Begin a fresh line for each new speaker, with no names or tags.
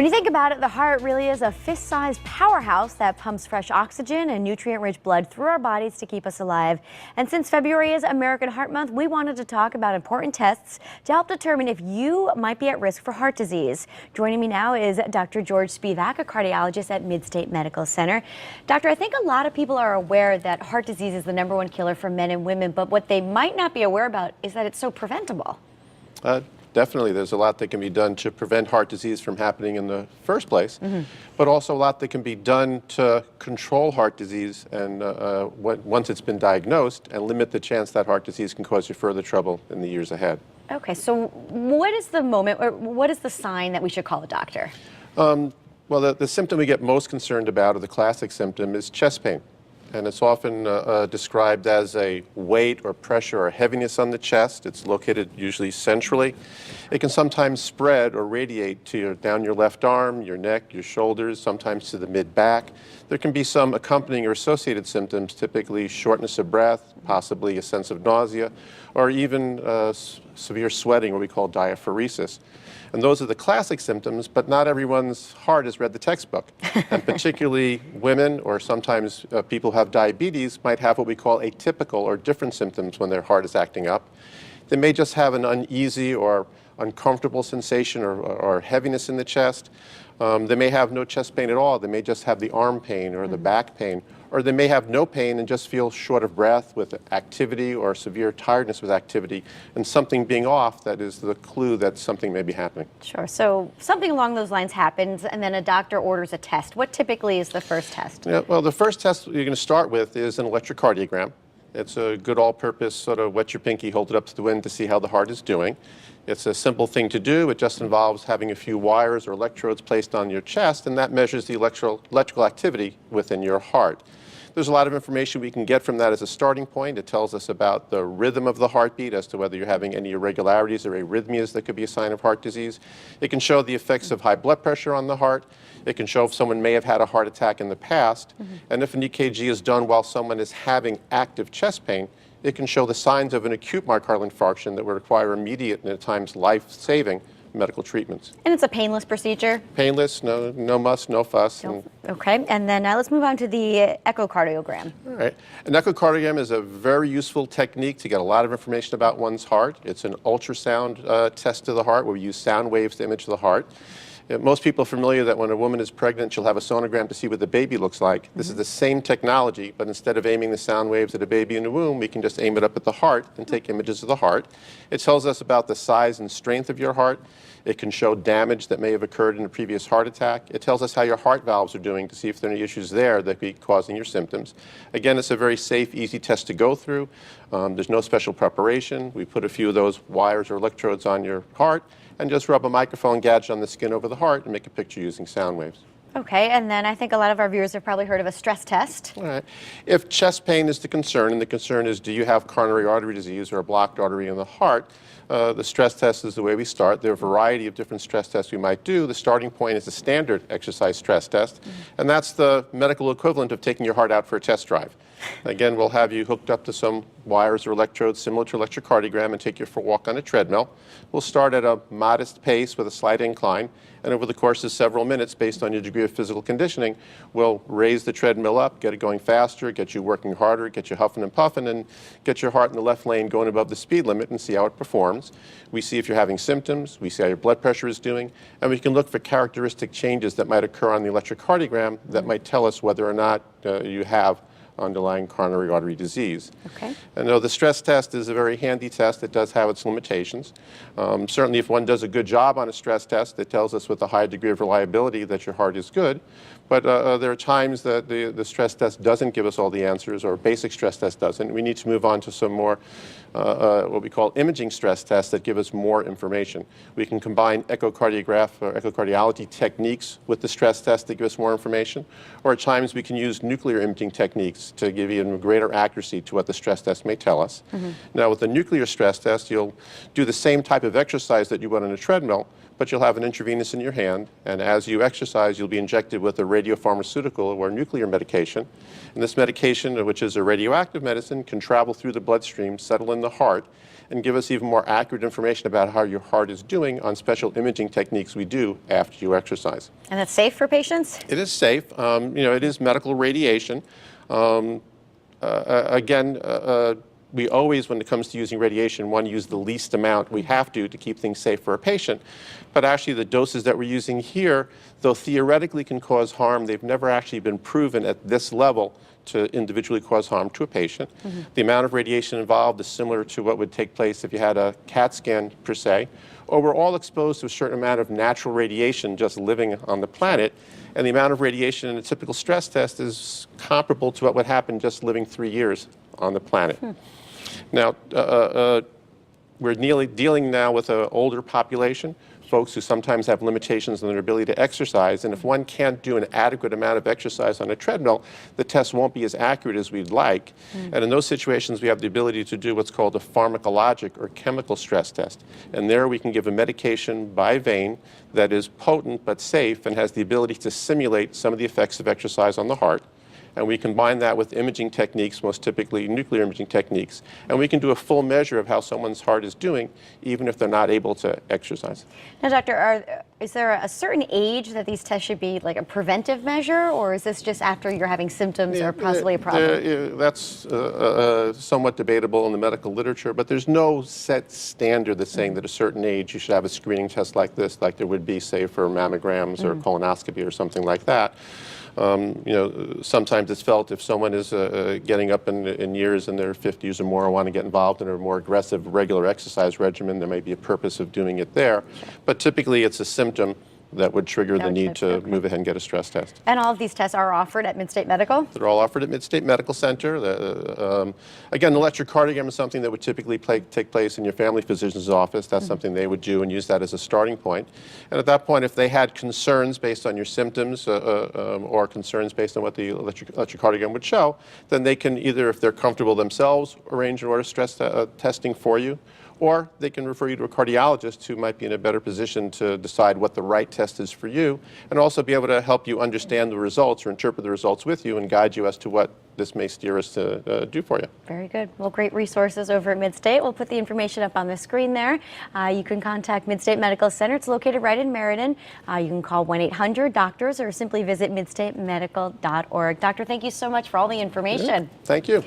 When you think about it, the heart really is a fist-sized powerhouse that pumps fresh oxygen and nutrient-rich blood through our bodies to keep us alive. And since February is American Heart Month, we wanted to talk about important tests to help determine if you might be at risk for heart disease. Joining me now is Dr. George Spivak, a cardiologist at Midstate Medical Center. Doctor, I think a lot of people are aware that heart disease is the #1 killer for men and women, but what they might not be aware about is that it's so preventable.
Definitely, there's a lot that can be done to prevent heart disease from happening in the first place, but also a lot that can be done to control heart disease and once it's been diagnosed and limit the chance that heart disease can cause you further trouble in the years ahead.
Okay, so what is the moment, or what is the sign that we should call a doctor?
Well, the symptom we get most concerned about, or the classic symptom, is chest pain. And it's often described as a weight or pressure or heaviness on the chest. It's located usually centrally. It can sometimes spread or radiate to down your left arm, your neck, your shoulders, sometimes to the mid-back. There can be some accompanying or associated symptoms, typically shortness of breath, possibly a sense of nausea, or even severe sweating, what we call diaphoresis. And those are the classic symptoms, but not everyone's heart has read the textbook. And particularly women, or sometimes people who have diabetes, might have what we call atypical or different symptoms when their heart is acting up. They may just have an uneasy or uncomfortable sensation or heaviness in the chest. They may have no chest pain at all. They may just have the arm pain or the back pain. Or they may have no pain and just feel short of breath with activity or severe tiredness with activity, and something being off that is the clue that something may be happening.
Sure. So something along those lines happens, and then a doctor orders a test. What typically is the first test?
Yeah, well, the first test you're going to start with is an electrocardiogram. It's a good all-purpose sort of wet your pinky, hold it up to the wind to see how the heart is doing. It's a simple thing to do. It just involves having a few wires or electrodes placed on your chest, and that measures the electrical activity within your heart. There's a lot of information we can get from that as a starting point. It tells us about the rhythm of the heartbeat as to whether you're having any irregularities or arrhythmias that could be a sign of heart disease. It can show the effects of high blood pressure on the heart. It can show if someone may have had a heart attack in the past. And if an EKG is done while someone is having active chest pain, it can show the signs of an acute myocardial infarction that would require immediate and at times life-saving medical treatments.
And it's a painless procedure?
Painless, no muss, no fuss.
Okay, and then let's move on to the echocardiogram.
All right. An echocardiogram is a very useful technique to get a lot of information about one's heart. It's an ultrasound test of the heart where we use sound waves to image the heart. Most people are familiar that when a woman is pregnant, she'll have a sonogram to see what the baby looks like. This is the same technology, but instead of aiming the sound waves at a baby in the womb, we can just aim it up at the heart and take images of the heart. It tells us about the size and strength of your heart. It can show damage that may have occurred in a previous heart attack. It tells us how your heart valves are doing to see if there are any issues there that could be causing your symptoms. Again, it's a very safe, easy test to go through. There's no special preparation. We put a few of those wires or electrodes on your heart and just rub a microphone gadget on the skin over the heart and make a picture using sound waves.
Okay, and then I think a lot of our viewers have probably heard of a stress test.
All right. If chest pain is the concern, and the concern is do you have coronary artery disease or a blocked artery in the heart, the stress test is the way we start. There are a variety of different stress tests we might do. The starting point is a standard exercise stress test, and that's the medical equivalent of taking your heart out for a test drive. Again, we'll have you hooked up to some wires or electrodes similar to electrocardiogram and take you for a walk on a treadmill. We'll start at a modest pace with a slight incline, and over the course of several minutes, based on your degree of physical conditioning, we'll raise the treadmill up, get it going faster, get you working harder, get you huffing and puffing, and get your heart in the left lane going above the speed limit and see how it performs. We see if you're having symptoms, we see how your blood pressure is doing, and we can look for characteristic changes that might occur on the electrocardiogram that might tell us whether or not you have underlying coronary artery disease.
Okay.
And though the stress test is a very handy test, it does have its limitations. Certainly if one does a good job on a stress test, it tells us with a high degree of reliability that your heart is good. But there are times that the stress test doesn't give us all the answers, or basic stress test doesn't. We need to move on to some more what we call imaging stress tests that give us more information. We can combine echocardiograph or echocardiology techniques with the stress test to give us more information, or at times we can use nuclear imaging techniques to give even greater accuracy to what the stress test may tell us. Now with the nuclear stress test, you'll do the same type of exercise that you would on a treadmill, but you'll have an intravenous in your hand, and as you exercise, you'll be injected with a radiopharmaceutical or nuclear medication. And this medication, which is a radioactive medicine, can travel through the bloodstream, settle in the heart, and give us even more accurate information about how your heart is doing on special imaging techniques we do after you exercise.
And it's safe for patients?
It is safe. It is medical radiation. Again, we always, when it comes to using radiation, want to use the least amount we have to keep things safe for a patient. But actually, the doses that we're using here, though theoretically can cause harm, they've never actually been proven at this level to individually cause harm to a patient. The amount of radiation involved is similar to what would take place if you had a CAT scan, per se. Or we're all exposed to a certain amount of natural radiation just living on the planet. And the amount of radiation in a typical stress test is comparable to what would happen just living 3 years on the planet. Now, we're dealing now with an older population, folks who sometimes have limitations in their ability to exercise, and if one can't do an adequate amount of exercise on a treadmill, the test won't be as accurate as we'd like. And in those situations, we have the ability to do what's called a pharmacologic or chemical stress test. And there we can give a medication by vein that is potent but safe and has the ability to simulate some of the effects of exercise on the heart. And we combine that with imaging techniques, most typically nuclear imaging techniques, and we can do a full measure of how someone's heart is doing, even if they're not able to exercise.
Now, doctor, is there a certain age that these tests should be like a preventive measure, or is this just after you're having symptoms or possibly a problem?
That's somewhat debatable in the medical literature, but there's no set standard that's saying that at a certain age you should have a screening test like this, like there would be, say, for mammograms or colonoscopy or something like that. Sometimes it's felt if someone is getting up in years in their 50s or more and want to get involved in a more aggressive regular exercise regimen, there may be a purpose of doing it there. But typically it's a symptom that would trigger the need to move ahead and get a stress test.
And all of these tests are offered at Midstate Medical?
They're all offered at Midstate Medical Center. Again, the electrocardiogram is something that would typically take place in your family physician's office. That's something they would do and use that as a starting point. And at that point, if they had concerns based on your symptoms or concerns based on what the electrocardiogram would show, then they can either, if they're comfortable themselves, arrange and order stress testing for you, or they can refer you to a cardiologist who might be in a better position to decide what the right test is for you, and also be able to help you understand the results or interpret the results with you and guide you as to what this may steer us to do for you.
Very good. Well, great resources over at Midstate. We'll put the information up on the screen there. You can contact Midstate Medical Center. It's located right in Meriden. You can call 1-800-DOCTORS or simply visit midstatemedical.org. Doctor, thank you so much for all the information.
Yeah, thank you.